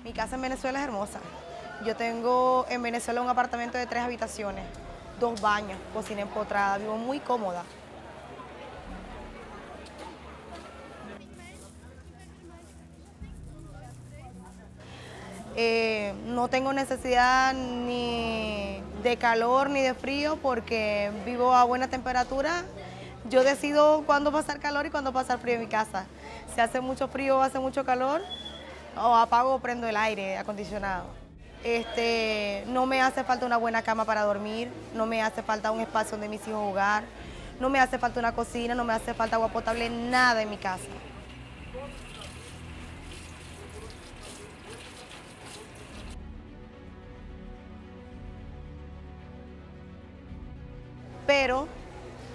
Mi casa en Venezuela es hermosa. Yo tengo en Venezuela un apartamento de 3 habitaciones, 2 baños, cocina empotrada, vivo muy cómoda. No tengo necesidad ni de calor ni de frío porque vivo a buena temperatura. Yo decido cuándo pasar calor y cuándo pasar frío en mi casa. Si hace mucho frío o hace mucho calor, o apago o prendo el aire acondicionado. No me hace falta una buena cama para dormir, no me hace falta un espacio donde mis hijos jugar, no me hace falta una cocina, no me hace falta agua potable, nada en mi casa. Pero,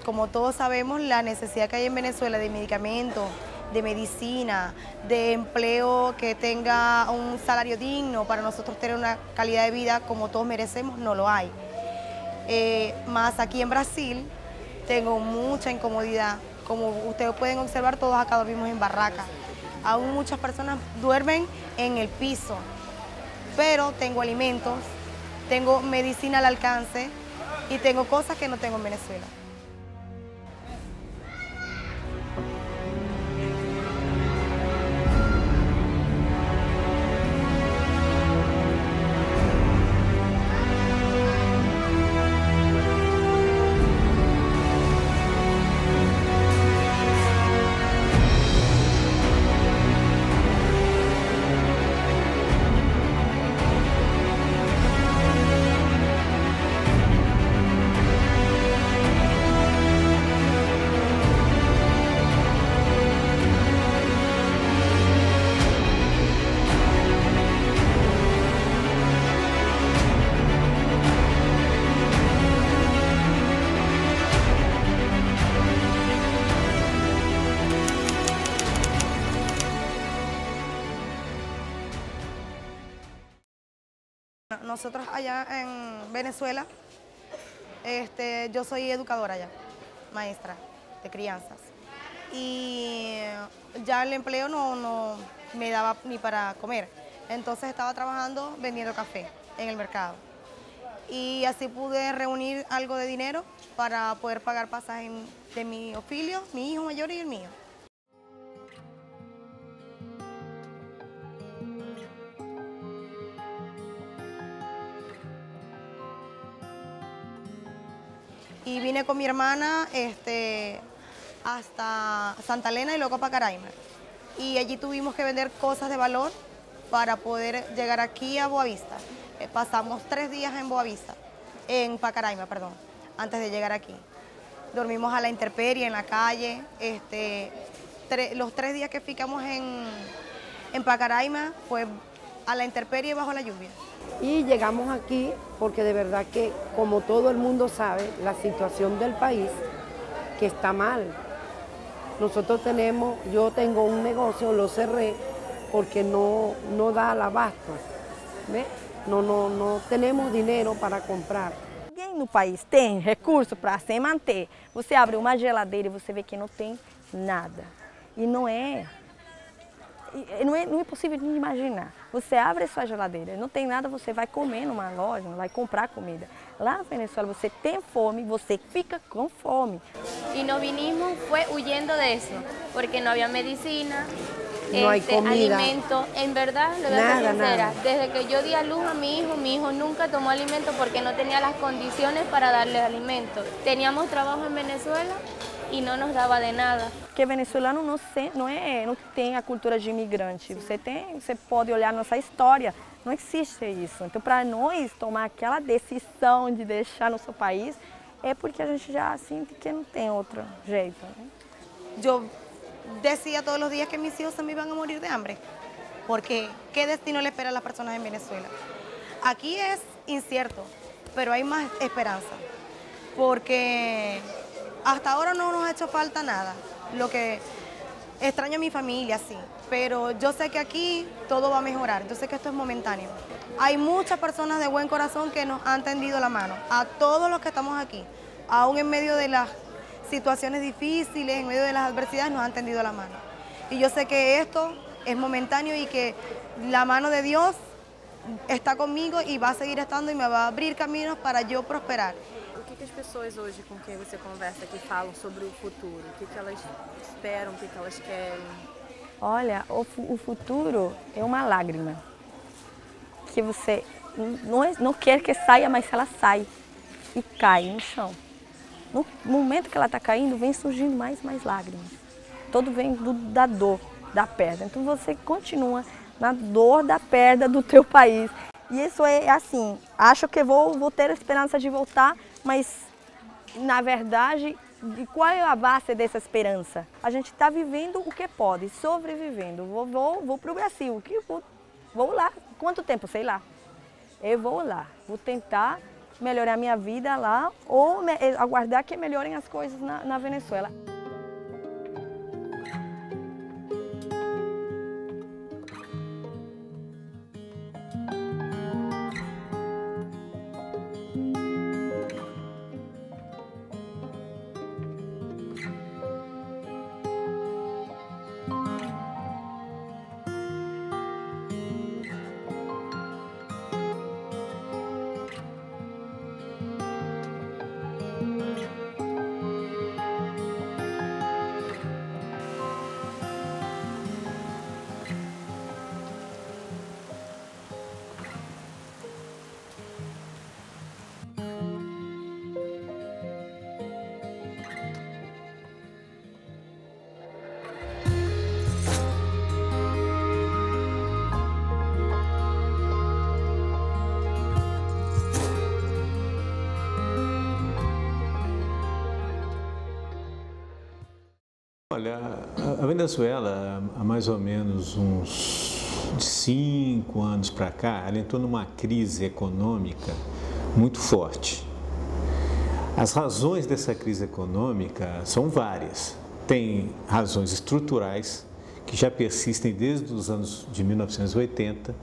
como todos sabemos, la necesidad que hay en Venezuela de medicamentos, de medicina, de empleo que tenga un salario digno para nosotros tener una calidad de vida como todos merecemos, no lo hay. Más aquí en Brasil tengo mucha incomodidad. Como ustedes pueden observar, todos acá dormimos en barracas. Aún muchas personas duermen en el piso, pero tengo alimentos, tengo medicina al alcance y tengo cosas que no tengo en Venezuela. Nosotros allá en Venezuela, yo soy educadora allá, maestra de crianzas. Y ya el empleo no me daba ni para comer. Entonces estaba trabajando vendiendo café en el mercado. Y así pude reunir algo de dinero para poder pagar pasajes de mi Ofilio, mi hijo mayor y el mío. Y vine con mi hermana hasta Santa Elena y luego a Pacaraima. Y allí tuvimos que vender cosas de valor para poder llegar aquí a Boavista. Pasamos 3 días en Boavista, en Pacaraima, perdón, antes de llegar aquí. Dormimos a la intemperie, en la calle. Los 3 días que ficamos en Pacaraima fue a la intemperie bajo la lluvia. Y llegamos aquí porque de verdad que, como todo el mundo sabe, la situación del país que está mal. Yo tengo un negocio, lo cerré porque no da al abasto. ¿Ves? No tenemos dinero para comprar. Alguém no país tem recurso para se manter. Você abre uma geladeira e você vê que não tem nada. E não é possível de imaginar. Você abre a sua geladeira, não tem nada, você vai comer numa loja, vai comprar comida. Lá na Venezuela você tem fome, você fica com fome. Y nos vinimos fue huyendo de eso, porque no había medicina, No hay comida. alimento. En verdad, lo voy a ser sincera, desde que yo di a luz a mi hijo nunca tomó alimento porque no tenía las condiciones para darle alimento. Teníamos trabajo en Venezuela e não nos dava de nada. Porque venezuelano não tem a cultura de imigrante. Você pode olhar nossa história, não existe isso. Então, para nós tomar aquela decisão de deixar nosso país, é porque a gente já sente que não tem outro jeito. Yo decía todos los días que mis hijos se me iban a morir de hambre, porque ¿qué destino le espera a las personas en Venezuela? Aquí es incierto, pero hay más esperanza, porque hasta ahora no nos ha hecho falta nada. Lo que extraño a mi familia, sí, pero yo sé que aquí todo va a mejorar, yo sé que esto es momentáneo. Hay muchas personas de buen corazón que nos han tendido la mano, a todos los que estamos aquí, aún en medio de las situaciones difíciles, en medio de las adversidades, nos han tendido la mano. Y yo sé que esto es momentáneo y que la mano de Dios está conmigo y va a seguir estando y me va a abrir caminos para yo prosperar. O que as pessoas hoje com quem você conversa aqui falam sobre o futuro? O que elas esperam, o que elas querem? Olha, o futuro é uma lágrima que você não quer que saia, mas ela sai e cai no chão. No momento que ela está caindo, vem surgindo mais lágrimas. Todo vem da dor, da perda. Então você continua na dor da perda do teu país. E isso é assim, acho que vou ter a esperança de voltar, mas na verdade, qual é a base dessa esperança? A gente está vivendo o que pode, sobrevivendo. Vou para o Brasil, vou lá. Quanto tempo? Sei lá. Eu vou lá, vou tentar melhorar minha vida lá ou aguardar que melhorem as coisas na Venezuela. Olha, a Venezuela, há mais ou menos uns 5 anos para cá, ela entrou numa crise econômica muito forte. As razões dessa crise econômica são várias. Tem razões estruturais, que já persistem desde os anos de 1980,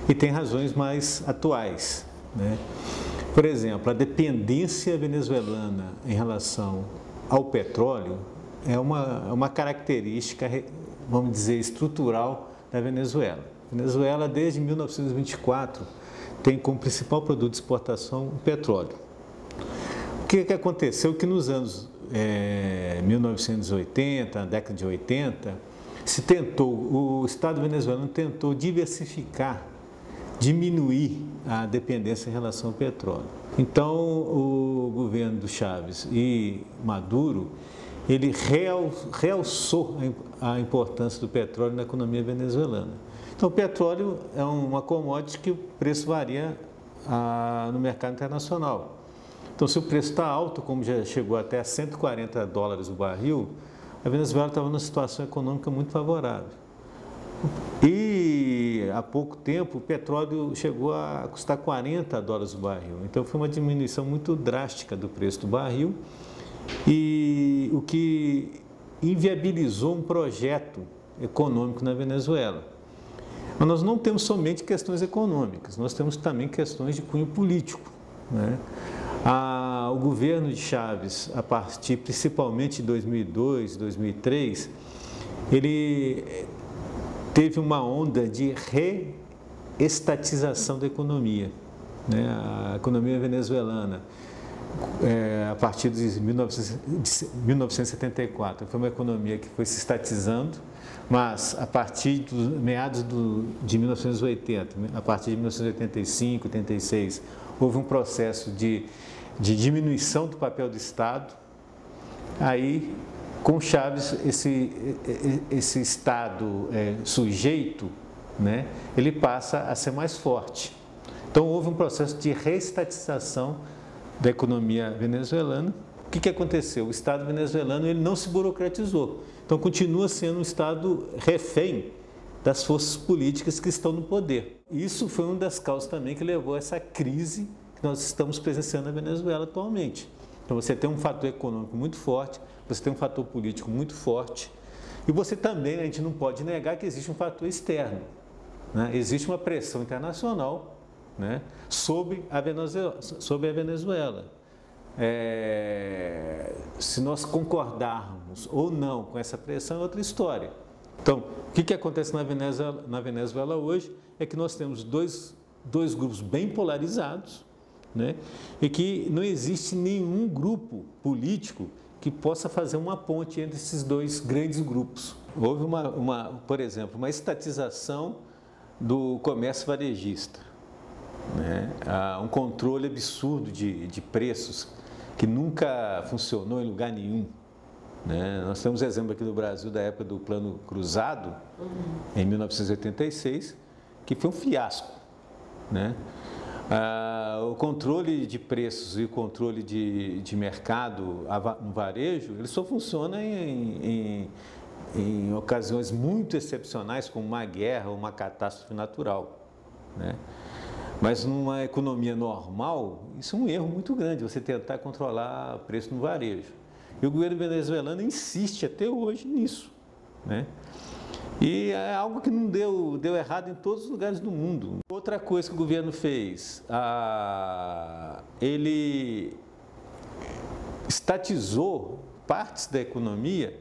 e tem razões mais atuais, né? Por exemplo, a dependência venezuelana em relação ao petróleo é uma característica, vamos dizer, estrutural da Venezuela. A Venezuela, desde 1924, tem como principal produto de exportação o petróleo. O que aconteceu? Que nos anos 1980, na década de 80, o Estado venezuelano tentou diversificar, diminuir a dependência em relação ao petróleo. Então, o governo do Chávez e Maduro, ele realçou a importância do petróleo na economia venezuelana. Então, o petróleo é uma commodity que o preço varia no mercado internacional. Então, se o preço está alto, como já chegou até a $140 o barril, a Venezuela estava numa situação econômica muito favorável. E há pouco tempo o petróleo chegou a custar $40 o barril. Então, foi uma diminuição muito drástica do preço do barril, e o que inviabilizou um projeto econômico na Venezuela. Mas nós não temos somente questões econômicas, nós temos também questões de cunho político, né? O governo de Chávez, a partir principalmente de 2002, 2003, ele teve uma onda de reestatização da economia, né? A economia venezuelana, a partir de 1974, foi uma economia que foi se estatizando, mas a partir dos meados de 1980, a partir de 1985, 86, houve um processo de diminuição do papel do Estado. Aí, com Chávez, esse Estado sujeito, né, ele passa a ser mais forte. Então, houve um processo de reestatização da economia venezuelana. O que aconteceu? O Estado venezuelano, ele não se burocratizou. Então, continua sendo um Estado refém das forças políticas que estão no poder. Isso foi uma das causas também que levou a essa crise que nós estamos presenciando na Venezuela atualmente. Então, você tem um fator econômico muito forte, você tem um fator político muito forte, e você também, a gente não pode negar que existe um fator externo, né? Existe uma pressão internacional, né, sobre a Venezuela. Se nós concordarmos ou não com essa pressão é outra história. Então, o que acontece na Venezuela hoje é que nós temos dois grupos bem polarizados, né? E que não existe nenhum grupo político que possa fazer uma ponte entre esses dois grandes grupos. Houve, por exemplo, uma estatização do comércio varejista, né? Um controle absurdo de preços que nunca funcionou em lugar nenhum. Né? Nós temos exemplo aqui no Brasil da época do Plano Cruzado, em 1986, que foi um fiasco. Né? O controle de preços e o controle de mercado no varejo, ele só funciona em ocasiões muito excepcionais, como uma guerra ou uma catástrofe natural. Né? Mas numa economia normal, isso é um erro muito grande, você tentar controlar o preço no varejo. E o governo venezuelano insiste até hoje nisso. Né? E é algo que não deu errado em todos os lugares do mundo. Outra coisa que o governo fez, ele estatizou partes da economia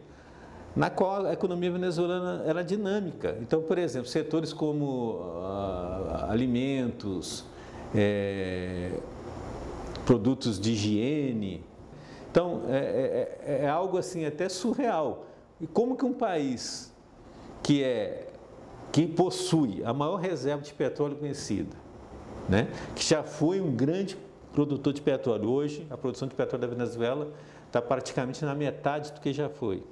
na qual a economia venezuelana era dinâmica. Então, por exemplo, setores como alimentos, produtos de higiene. Então, é algo assim até surreal. E como que um país que possui a maior reserva de petróleo conhecida, né, que já foi um grande produtor de petróleo, hoje a produção de petróleo da Venezuela está praticamente na metade do que já foi.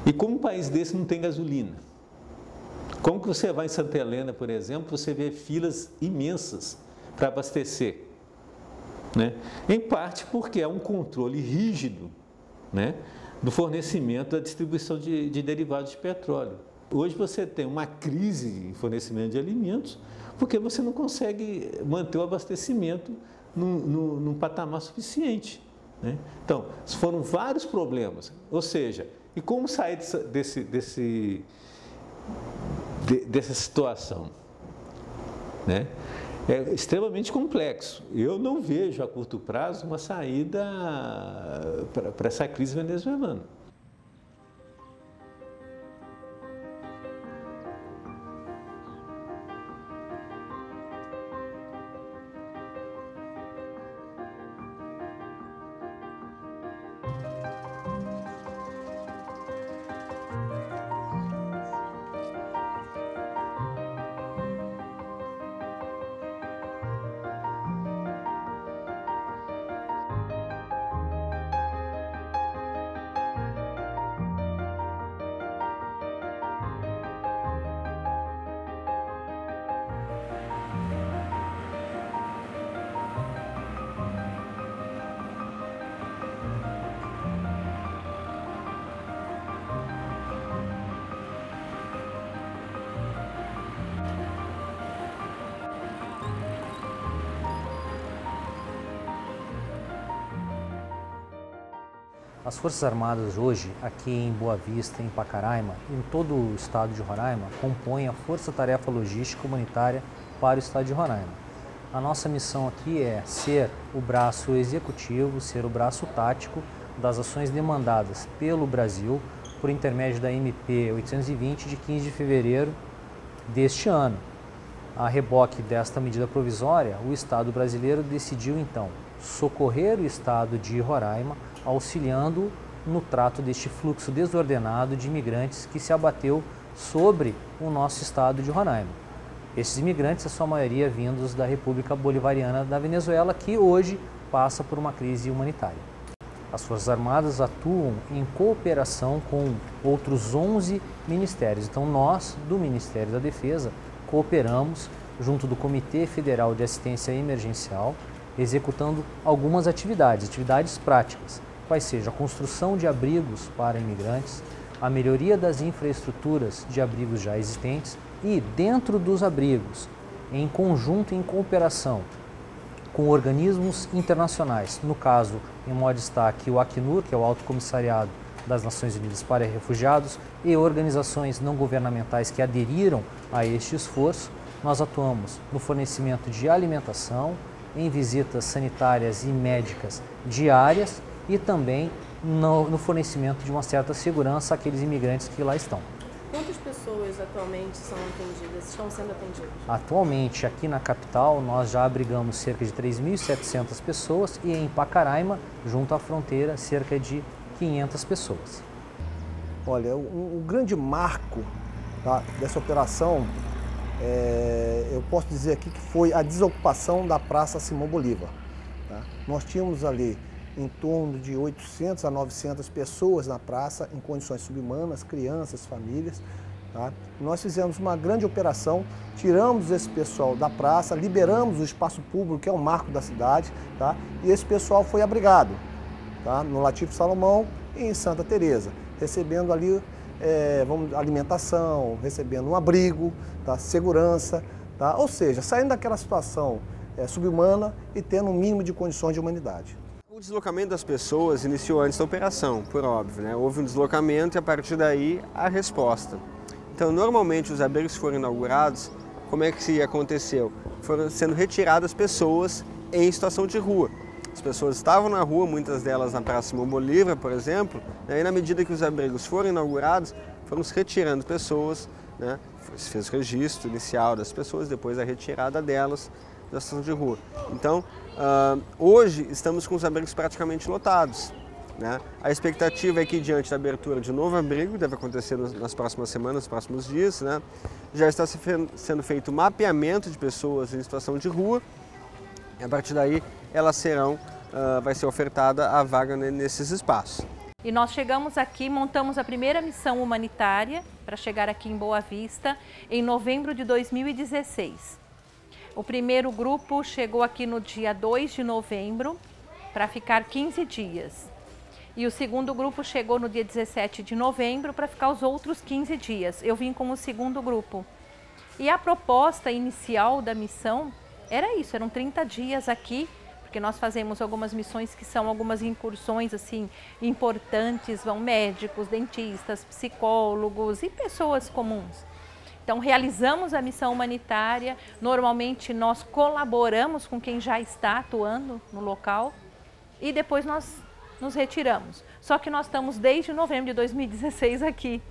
E como um país desse não tem gasolina? Como que você vai em Santa Helena, por exemplo, você vê filas imensas para abastecer? Né? Em parte porque é um controle rígido, né, do fornecimento, da distribuição de derivados de petróleo. Hoje você tem uma crise em fornecimento de alimentos porque você não consegue manter o abastecimento num patamar suficiente. Né? Então, foram vários problemas. Ou seja, e como sair dessa situação? Né? É extremamente complexo. Eu não vejo a curto prazo uma saída para essa crise venezuelana. As Forças Armadas hoje, aqui em Boa Vista, em Pacaraima, em todo o estado de Roraima, compõem a Força Tarefa Logística Humanitária para o estado de Roraima. A nossa missão aqui é ser o braço executivo, ser o braço tático das ações demandadas pelo Brasil por intermédio da MP 820 de 15 de fevereiro deste ano. A reboque desta medida provisória, o Estado brasileiro decidiu então socorrer o estado de Roraima, auxiliando no trato deste fluxo desordenado de imigrantes que se abateu sobre o nosso estado de Roraima. Esses imigrantes, a sua maioria vindos da República Bolivariana da Venezuela, que hoje passa por uma crise humanitária. As Forças Armadas atuam em cooperação com outros 11 ministérios. Então nós, do Ministério da Defesa, cooperamos junto do Comitê Federal de Assistência Emergencial, executando algumas atividades práticas, quais seja a construção de abrigos para imigrantes, a melhoria das infraestruturas de abrigos já existentes e, dentro dos abrigos, em conjunto e em cooperação com organismos internacionais, no caso, em maior destaque, o Acnur, que é o Alto Comissariado das Nações Unidas para Refugiados, e organizações não governamentais que aderiram a este esforço, nós atuamos no fornecimento de alimentação, em visitas sanitárias e médicas diárias e também no fornecimento de uma certa segurança àqueles imigrantes que lá estão. pessoas atualmente são atendidas, estão sendo atendidas? Atualmente, aqui na capital, nós já abrigamos cerca de 3.700 pessoas e em Pacaraima, junto à fronteira, cerca de 500 pessoas. Olha, o grande marco, tá, dessa operação, eu posso dizer aqui que foi a desocupação da Praça Simão Bolívar. Tá? Nós tínhamos ali em torno de 800 a 900 pessoas na praça, em condições subhumanas, crianças, famílias. Tá? Nós fizemos uma grande operação, tiramos esse pessoal da praça, liberamos o espaço público, que é um marco da cidade, tá? E esse pessoal foi abrigado, tá? No Latif Salomão e em Santa Teresa, recebendo ali alimentação, recebendo um abrigo, tá? Segurança, tá? Ou seja, saindo daquela situação subhumana e tendo um mínimo de condições de humanidade. O deslocamento das pessoas iniciou antes da operação, por óbvio, né? Houve um deslocamento e a partir daí a resposta. Então, normalmente os abrigos foram inaugurados, como é que aconteceu? Foram sendo retiradas pessoas em situação de rua. As pessoas estavam na rua, muitas delas na Praça Simão Bolívar, por exemplo, né? E na medida que os abrigos foram inaugurados, foram se retirando pessoas, né? Se fez o registro inicial das pessoas, depois a retirada delas da situação de rua. Então, hoje estamos com os abrigos praticamente lotados, né? A expectativa é que, diante da abertura de novo abrigo, deve acontecer nas próximas semanas, nos próximos dias, né? Já está sendo feito mapeamento de pessoas em situação de rua, e a partir daí elas vai ser ofertada a vaga nesses espaços. E nós chegamos aqui, montamos a primeira missão humanitária para chegar aqui em Boa Vista em novembro de 2016. O primeiro grupo chegou aqui no dia 2 de novembro para ficar 15 dias. E o segundo grupo chegou no dia 17 de novembro para ficar os outros 15 dias. Eu vim com o segundo grupo. E a proposta inicial da missão era isso, eram 30 dias aqui, porque nós fazemos algumas missões que são algumas incursões assim importantes, vão médicos, dentistas, psicólogos e pessoas comuns. Então, realizamos a missão humanitária, normalmente nós colaboramos com quem já está atuando no local e depois nós nos retiramos. Só que nós estamos desde novembro de 2016 aqui.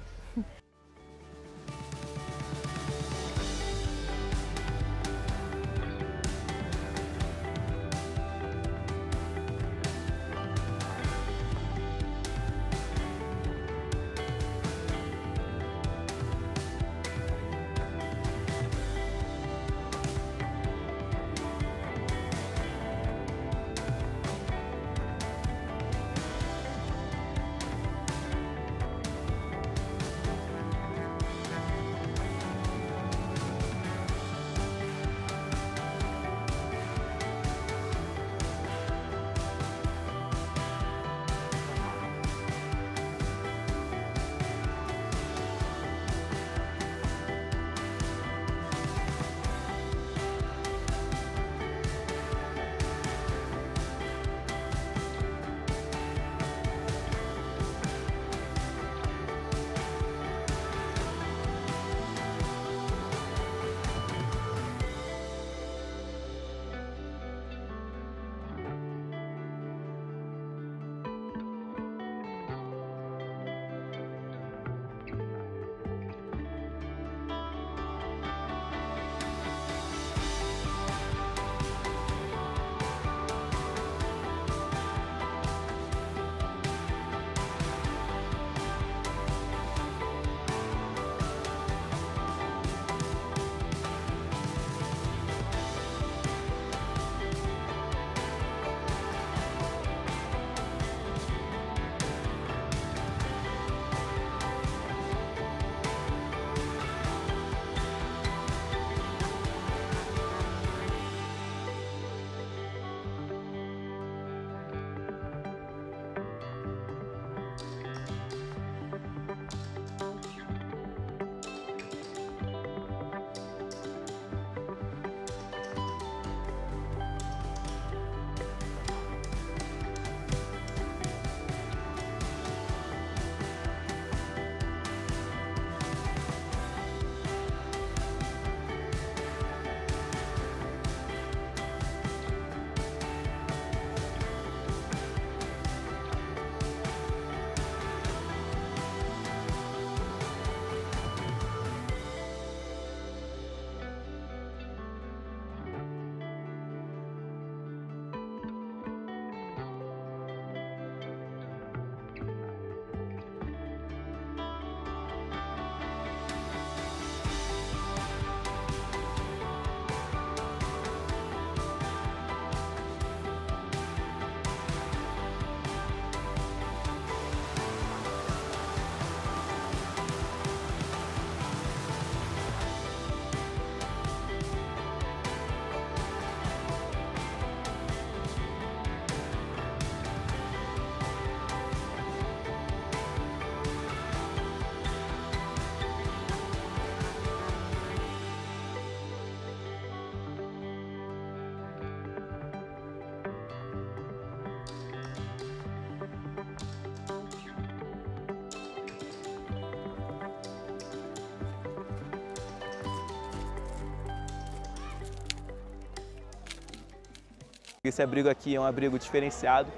Esse abrigo aqui é um abrigo diferenciado,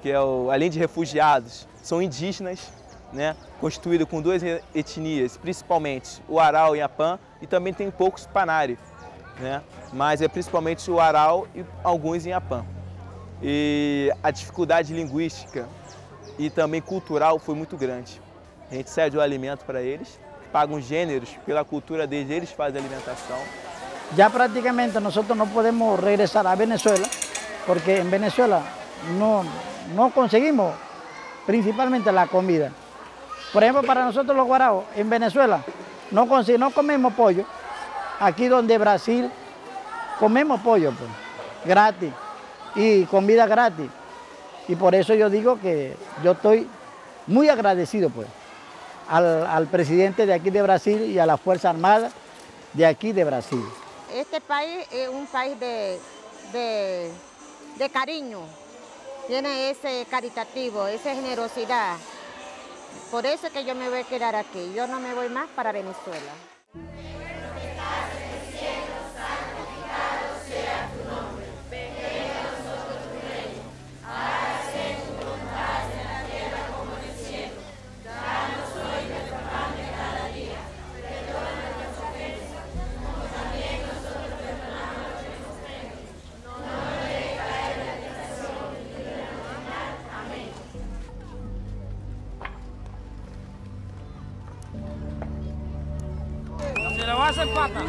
que é além de refugiados, são indígenas, né, constituído com duas etnias, principalmente o Aral e Apã, e também tem poucos Panari, né, mas é principalmente o Aral e alguns em Apã. E a dificuldade linguística e também cultural foi muito grande. A gente cede o alimento para eles, paga os gêneros pela cultura deles, eles fazem a alimentação. Ya prácticamente nosotros no podemos regresar a Venezuela, porque en Venezuela no conseguimos principalmente la comida. Por ejemplo, para nosotros los guaraos, en Venezuela no comemos pollo. Aquí donde Brasil comemos pollo, pues, gratis, y comida gratis. Y por eso yo digo que yo estoy muy agradecido, pues, al presidente de aquí de Brasil y a la Fuerza Armada de aquí de Brasil. Este país es un país de cariño, tiene ese caritativo, esa generosidad. Por eso es que yo me voy a quedar aquí, yo no me voy más para Venezuela. Se le va a hacer pata.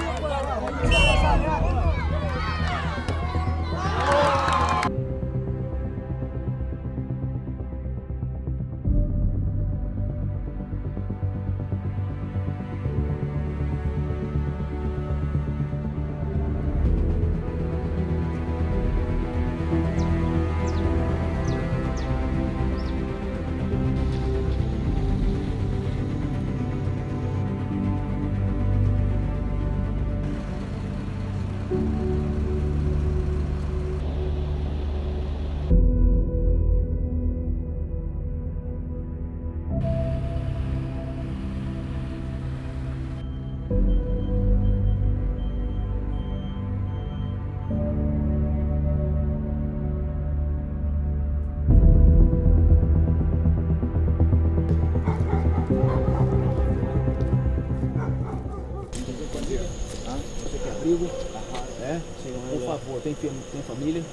Por favor, tem família?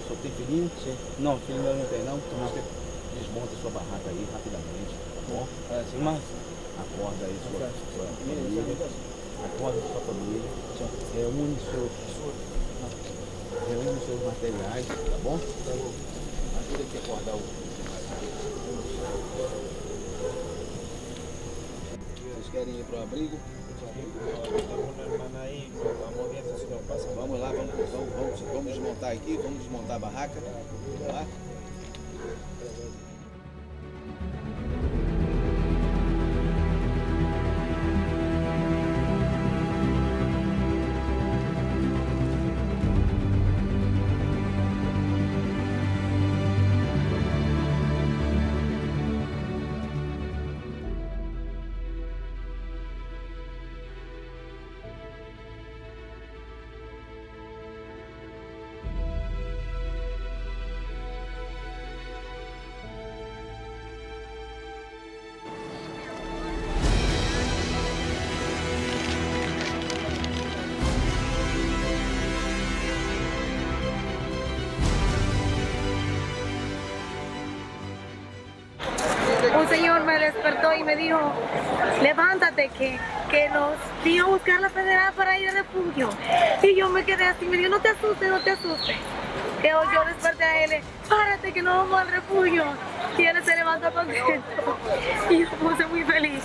Só tem filhinho? Sim. Não, filho não tem não. Então você desmonta a sua barraca aí rapidamente, tá bom? Sim, mas acorda aí sua família, acorda sua família, reúne seus materiais, tá bom? Ajuda aqui a acordar Vocês querem ir para o abrigo? Vamos lá, vamos desmontar aqui, vamos desmontar a barraca. Vamos lá. Un señor me despertó y me dijo, levántate, que nos vino a buscar la federal para ir al refugio. Y yo me quedé así, me dijo, no te asustes, no te asustes. Que yo desperté a él, párate que no vamos al refugio. Y él se levantó contento. Y yo me puse muy feliz.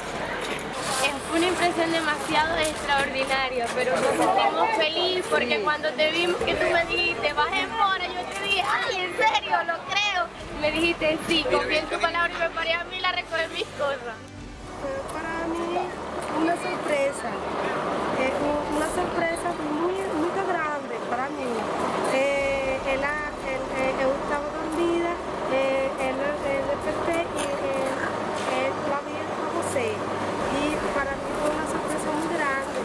Fue una impresión demasiado extraordinaria, pero nos sentimos felices porque cuando te vimos que tú me dijiste, baja en mora, yo te dije, ay, en serio, lo creo. Me dijiste, sí, confié en tu palabra y me paré a mí a recoger mis cosas. Para mí, una sorpresa muy grande para mí. Yo estaba dormida, desperté y la vi a José. Y para mí fue una sorpresa muy grande.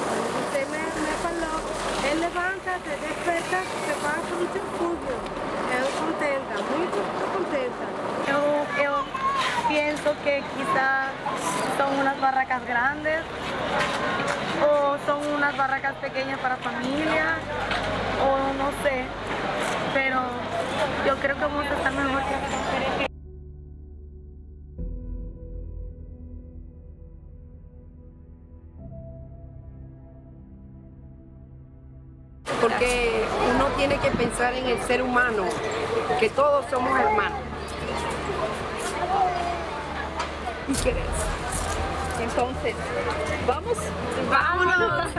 Cuando usted me habló, él levanta, te despierta, te va a por mucho que quizás son unas barracas grandes o son unas barracas pequeñas para familia, o no sé, pero yo creo que vamos a estar mejor que... Porque uno tiene que pensar en el ser humano, que todos somos hermanos. ¿Y querés? Entonces, ¿vamos? ¡Vámonos!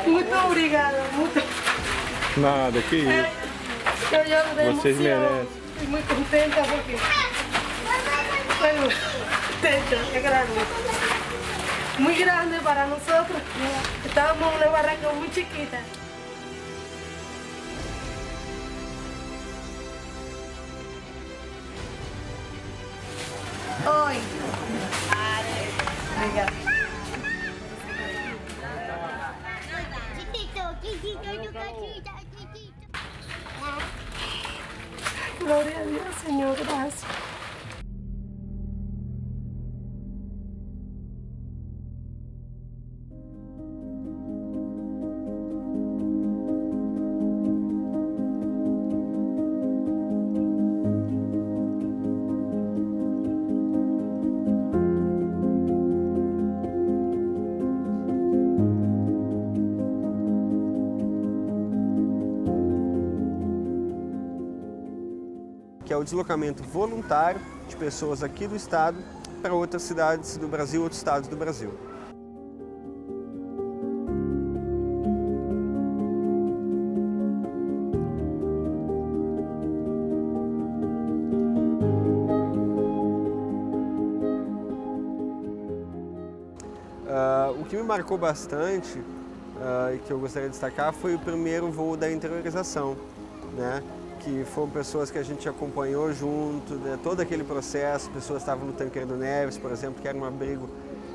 Muito obrigada, muito. Nada, que isso. Eu lloro de Vocês emoción. merecem. Estoy muy contenta porque, bueno, techo es grande. Muy grande para nosotros. Estábamos en una barraca muy chiquita. Hoy. Obrigada. Gloria a Dios, Señor, gracias. Que é o deslocamento voluntário de pessoas aqui do estado para outras cidades do Brasil, outros estados do Brasil. O que me marcou bastante e que eu gostaria de destacar foi o primeiro voo da interiorização, né? Que foram pessoas que a gente acompanhou junto, né, todo aquele processo, pessoas estavam no Tanqueiro do Neves, por exemplo, que era um abrigo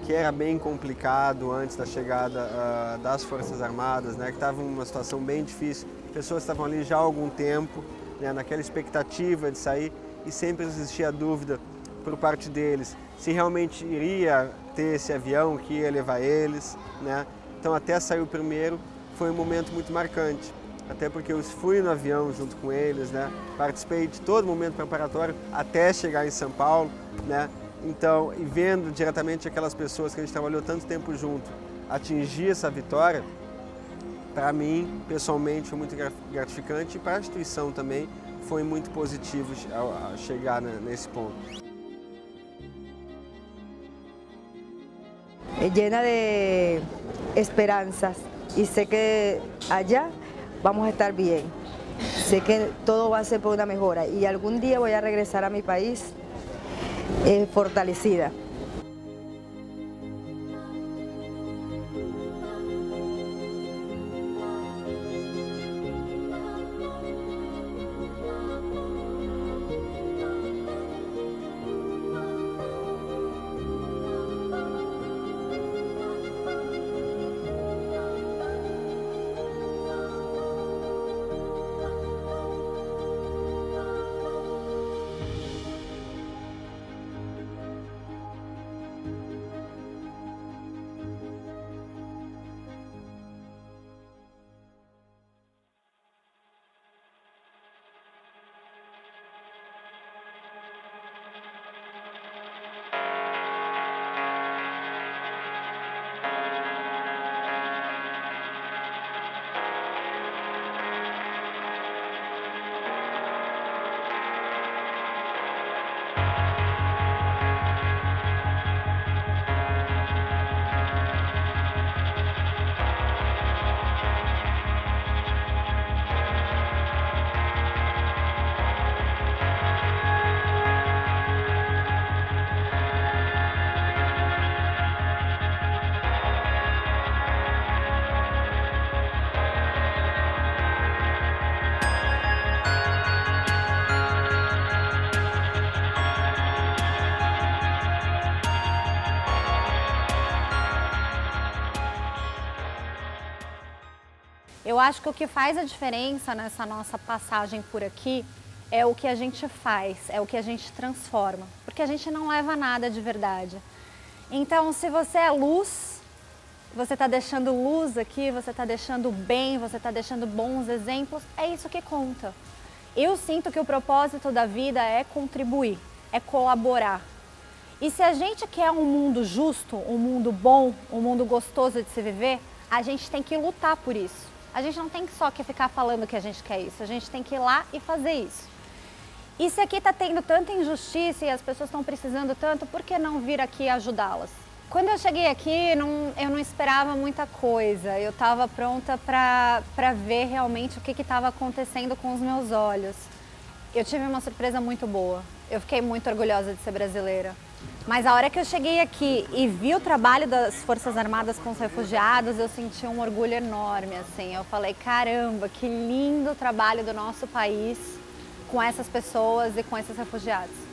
que era bem complicado antes da chegada das Forças Armadas, né, que estava em uma situação bem difícil, pessoas estavam ali já há algum tempo, né, naquela expectativa de sair, e sempre existia a dúvida por parte deles se realmente iria ter esse avião que ia levar eles, né? Então até sair o primeiro foi um momento muito marcante. Até porque eu fui no avião junto com eles, né? Participei de todo o momento preparatório até chegar em São Paulo, né? Então, e vendo diretamente aquelas pessoas que a gente trabalhou tanto tempo junto atingir essa vitória, para mim, pessoalmente, foi muito gratificante e para a instituição também foi muito positivo chegar nesse ponto. Llena de esperanzas y sé que allá vamos a estar bien. sé que todo va a ser por una mejora y algún día voy a regresar a mi país fortalecida. Eu acho que o que faz a diferença nessa nossa passagem por aqui é o que a gente faz, é o que a gente transforma, porque a gente não leva nada de verdade. Então, se você é luz, você está deixando luz aqui, você está deixando bem, você está deixando bons exemplos, é isso que conta. Eu sinto que o propósito da vida é contribuir, é colaborar. E se a gente quer um mundo justo, um mundo bom, um mundo gostoso de se viver, a gente tem que lutar por isso. A gente não tem só que ficar falando que a gente quer isso, a gente tem que ir lá e fazer isso. E se aqui está tendo tanta injustiça e as pessoas estão precisando tanto, por que não vir aqui ajudá-las? Quando eu cheguei aqui, eu não esperava muita coisa. Eu estava pronta para ver realmente o que estava acontecendo com os meus olhos. Eu tive uma surpresa muito boa. Eu fiquei muito orgulhosa de ser brasileira. Mas a hora que eu cheguei aqui e vi o trabalho das Forças Armadas com os refugiados, eu senti um orgulho enorme, assim. Eu falei, caramba, que lindo o trabalho do nosso país com essas pessoas e com esses refugiados.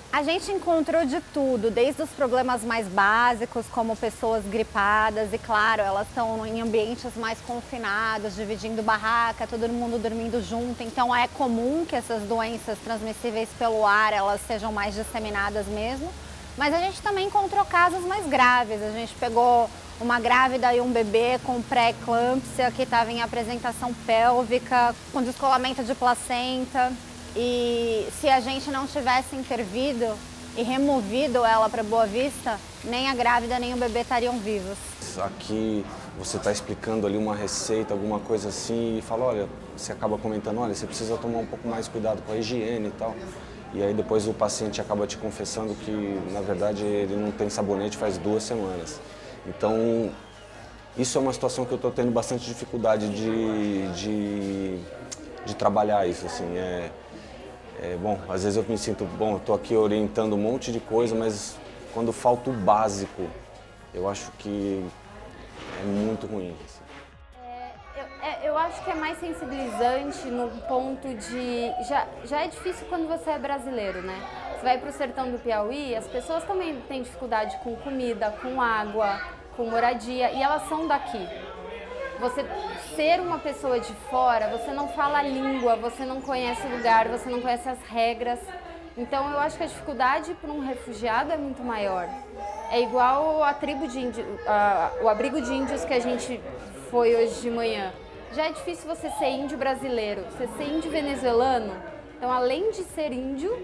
A gente encontrou de tudo, desde os problemas mais básicos, como pessoas gripadas, e claro, elas estão em ambientes mais confinados, dividindo barraca, todo mundo dormindo junto, então é comum que essas doenças transmissíveis pelo ar, elas sejam mais disseminadas mesmo. Mas a gente também encontrou casos mais graves, a gente pegou uma grávida e um bebê com pré-eclâmpsia que estava em apresentação pélvica, com descolamento de placenta. E se a gente não tivesse intervido e removido ela para Boa Vista, nem a grávida nem o bebê estariam vivos. Aqui você está explicando ali uma receita, alguma coisa assim, e fala, olha, você acaba comentando, olha, você precisa tomar um pouco mais cuidado com a higiene e tal. E aí depois o paciente acaba te confessando que, na verdade, ele não tem sabonete faz 2 semanas. Então, isso é uma situação que eu estou tendo bastante dificuldade de trabalhar isso, assim. Bom, às vezes eu me sinto, bom, eu estou aqui orientando um monte de coisa, mas quando falta o básico, eu acho que é muito ruim. Assim. Eu acho que é mais sensibilizante no ponto de... Já é difícil quando você é brasileiro, né? Você vai para o sertão do Piauí, as pessoas também têm dificuldade com comida, com água, com moradia, e elas são daqui. Você ser uma pessoa de fora, você não fala a língua, você não conhece o lugar, você não conhece as regras. Então eu acho que a dificuldade para um refugiado é muito maior. É igual a tribo de índio, o abrigo de índios que a gente foi hoje de manhã. Já é difícil você ser índio brasileiro, você ser índio venezuelano. Então, além de ser índio,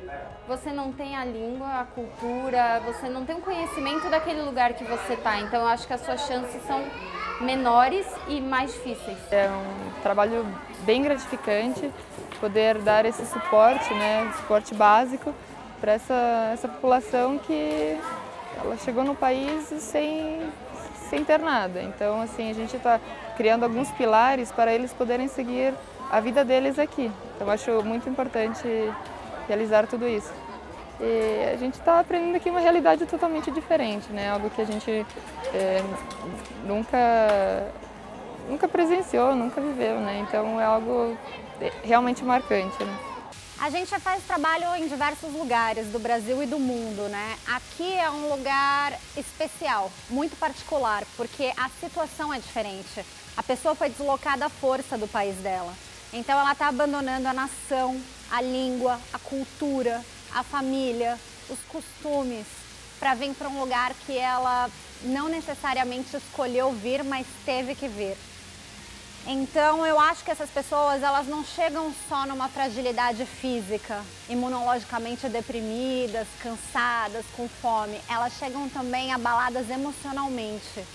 você não tem a língua, a cultura, você não tem o conhecimento daquele lugar que você está. Então, eu acho que as suas chances são menores e mais difíceis. É um trabalho bem gratificante poder dar esse suporte, né, suporte básico para essa população que ela chegou no país sem ter nada. Então, assim, a gente está criando alguns pilares para eles poderem seguir a vida deles aqui. Então acho muito importante realizar tudo isso. E a gente está aprendendo aqui uma realidade totalmente diferente, né? Algo que a gente nunca presenciou, nunca viveu, né? Então é algo realmente marcante, né? A gente faz trabalho em diversos lugares do Brasil e do mundo, né? Aqui é um lugar especial, muito particular, porque a situação é diferente. A pessoa foi deslocada à força do país dela. Então ela está abandonando a nação, a língua, a cultura, a família, os costumes, para vir para um lugar que ela não necessariamente escolheu vir, mas teve que vir. Então eu acho que essas pessoas, elas não chegam só numa fragilidade física, imunologicamente deprimidas, cansadas, com fome. Elas chegam também abaladas emocionalmente.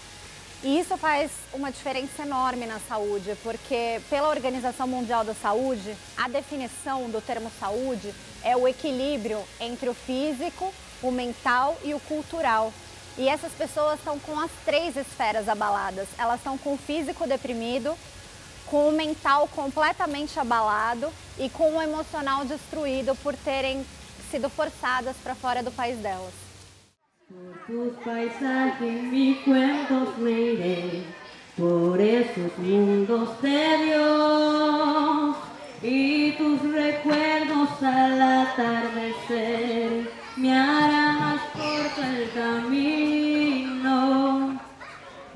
E isso faz uma diferença enorme na saúde, porque pela Organização Mundial da Saúde, a definição do termo saúde é o equilíbrio entre o físico, o mental e o cultural. E essas pessoas estão com as 3 esferas abaladas. Elas estão com o físico deprimido, com o mental completamente abalado e com o emocional destruído por terem sido forçadas para fora do país delas. Por tus paisajes mis cuentos reiré, por esos mundos de Dios, y tus recuerdos al atardecer me harán más corto el camino.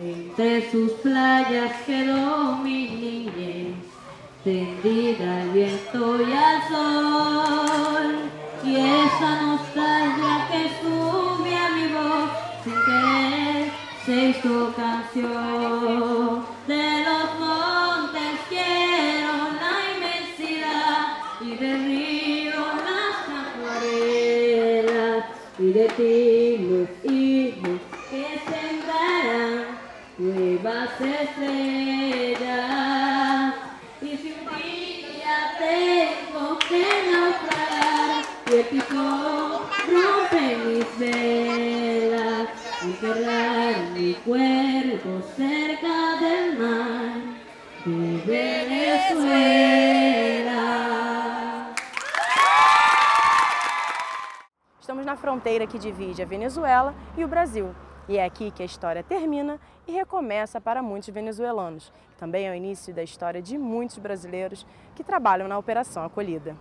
Entre sus playas quedó mi niñez, tendida al viento y al sol, y esa nostalgia que sube a mi voz sin querer se hizo canción. De los montes quiero la inmensidad y del río las acuarelas, y de ti los hijos que sembrarán nuevas estrellas. Y si un día tengo que naufragar y el tifón rompe mis velas, enterrar mi cuerpo cerca del mar de Venezuela. Estamos na fronteira que divide a Venezuela e o Brasil. E é aqui que a história termina e recomeça para muitos venezuelanos. Também é o início da história de muitos brasileiros que trabalham na Operação Acolhida.